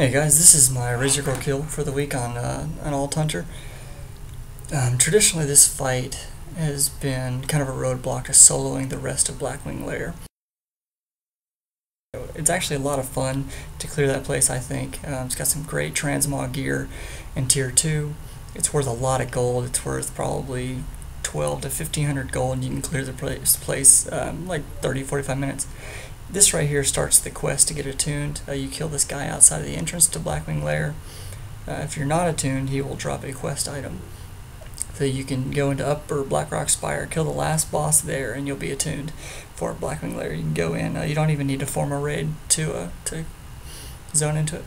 Hey guys, this is my Razorgore kill for the week on an alt hunter. Traditionally this fight has been kind of a roadblock to soloing the rest of Blackwing Lair. It's actually a lot of fun to clear that place, I think. It's got some great transmog gear in tier 2. It's worth a lot of gold. It's worth probably 12 to 1500 gold, and you can clear the place like 30-45 minutes. This right here starts the quest to get attuned. You kill this guy outside of the entrance to Blackwing Lair. If you're not attuned, he will drop a quest item. So you can go into Upper Blackrock Spire, kill the last boss there, and you'll be attuned for Blackwing Lair. You can go in. You don't even need to form a raid to zone into it.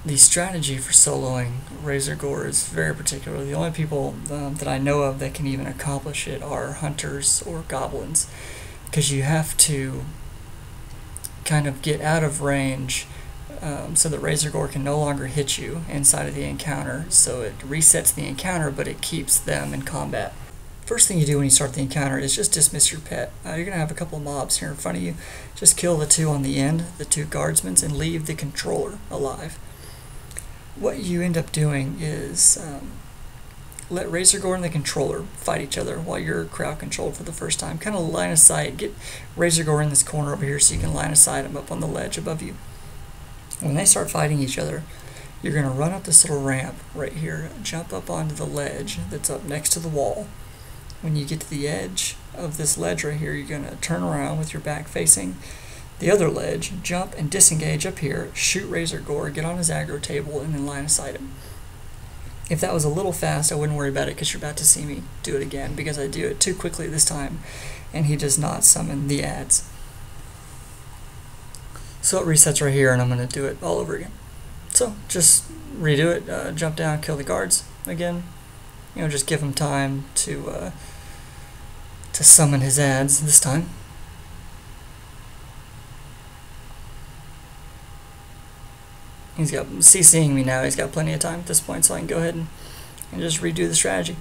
The strategy for soloing Razorgore is very particular. The only people that I know of that can even accomplish it are hunters or goblins, because you have to kind of get out of range so that Razorgore can no longer hit you inside of the encounter. So it resets the encounter, but it keeps them in combat. First thing you do when you start the encounter is just dismiss your pet. You're going to have a couple of mobs here in front of you. Just kill the two on the end, the two guardsmen, and leave the controller alive. What you end up doing is let Razorgore and the controller fight each other while you're crowd controlled for the first time. Kind of line of sight, get Razorgore in this corner over here so you can line of sight him up on the ledge above you. When they start fighting each other, you're going to run up this little ramp right here, jump up onto the ledge that's up next to the wall. When you get to the edge of this ledge right here, you're going to turn around with your back facing the other ledge, jump and disengage up here, shoot Razorgore, get on his aggro table, and then line of sight him. If that was a little fast, I wouldn't worry about it, because you're about to see me do it again, because I do it too quickly this time, and he does not summon the ads. So it resets right here, and I'm going to do it all over again. So just redo it, jump down, kill the guards again. You know, just give him time to summon his ads this time. He's got CCing me now. He's got plenty of time at this point, so I can go ahead and just redo the strategy.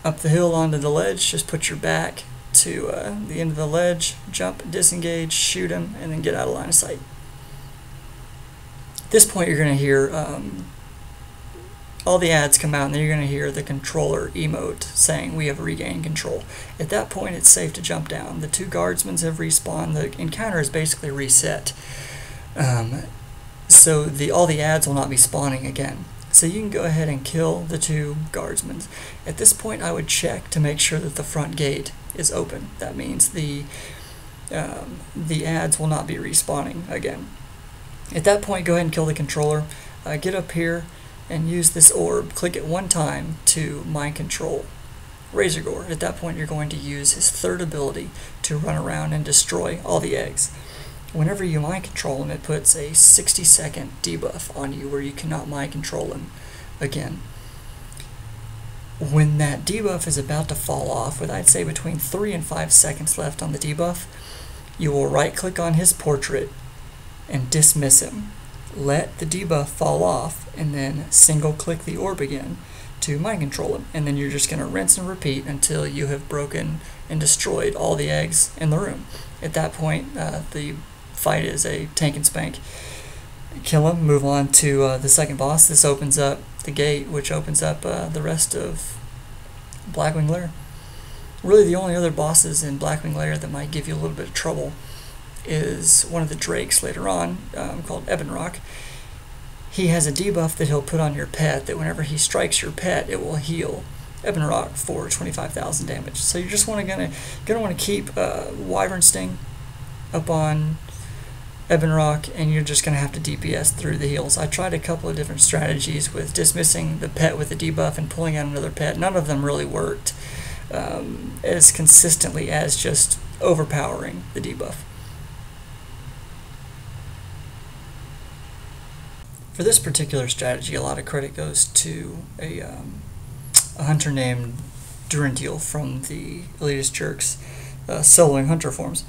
Up the hill onto the ledge, just put your back to the end of the ledge, jump, disengage, shoot him, and then get out of line of sight. At this point, you're going to hear all the ads come out, and then you're going to hear the controller emote saying, "We have regained control." At that point, it's safe to jump down. The two guardsmen have respawned. The encounter is basically reset. So all the ads will not be spawning again. So you can go ahead and kill the two guardsmen. At this point, I would check to make sure that the front gate is open. That means the ads will not be respawning again. At that point, go ahead and kill the controller. Get up here and use this orb. Click it one time to mind control Razorgore. At that point, you're going to use his third ability to run around and destroy all the eggs. Whenever you mind control him, it puts a 60-second debuff on you where you cannot mind control him again. When that debuff is about to fall off, with I'd say between 3 and 5 seconds left on the debuff, you will right-click on his portrait and dismiss him. Let the debuff fall off, and then single-click the orb again to mind control him. And then you're just going to rinse and repeat until you have broken and destroyed all the eggs in the room. At that point, the fight is a tank and spank. Kill him, move on to the second boss. This opens up the gate, which opens up the rest of Blackwing Lair. Really, the only other bosses in Blackwing Lair that might give you a little bit of trouble is one of the drakes later on, called Ebonroc. He has a debuff that he'll put on your pet, that whenever he strikes your pet, it will heal Ebonroc for 25,000 damage. So you're just gonna want to keep Wyvern Sting up on Ebonroc, and you're just going to have to DPS through the heals. I tried a couple of different strategies with dismissing the pet with the debuff and pulling out another pet. None of them really worked as consistently as just overpowering the debuff. For this particular strategy, a lot of credit goes to a hunter named Durendil from the Elitist Jerks soloing hunter forms.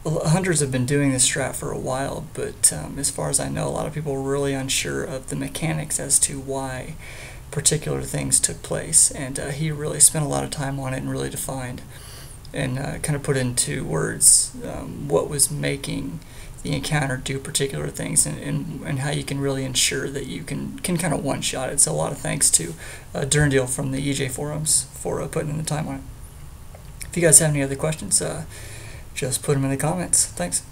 Hunters have been doing this strat for a while, but as far as I know, a lot of people are really unsure of the mechanics as to why particular things took place, and he really spent a lot of time on it and really defined and kind of put into words what was making the encounter do particular things, and how you can really ensure that you can kind of one-shot it. So a lot of thanks to Durendil from the EJ forums for putting in the time on it. If you guys have any other questions, just put them in the comments. Thanks.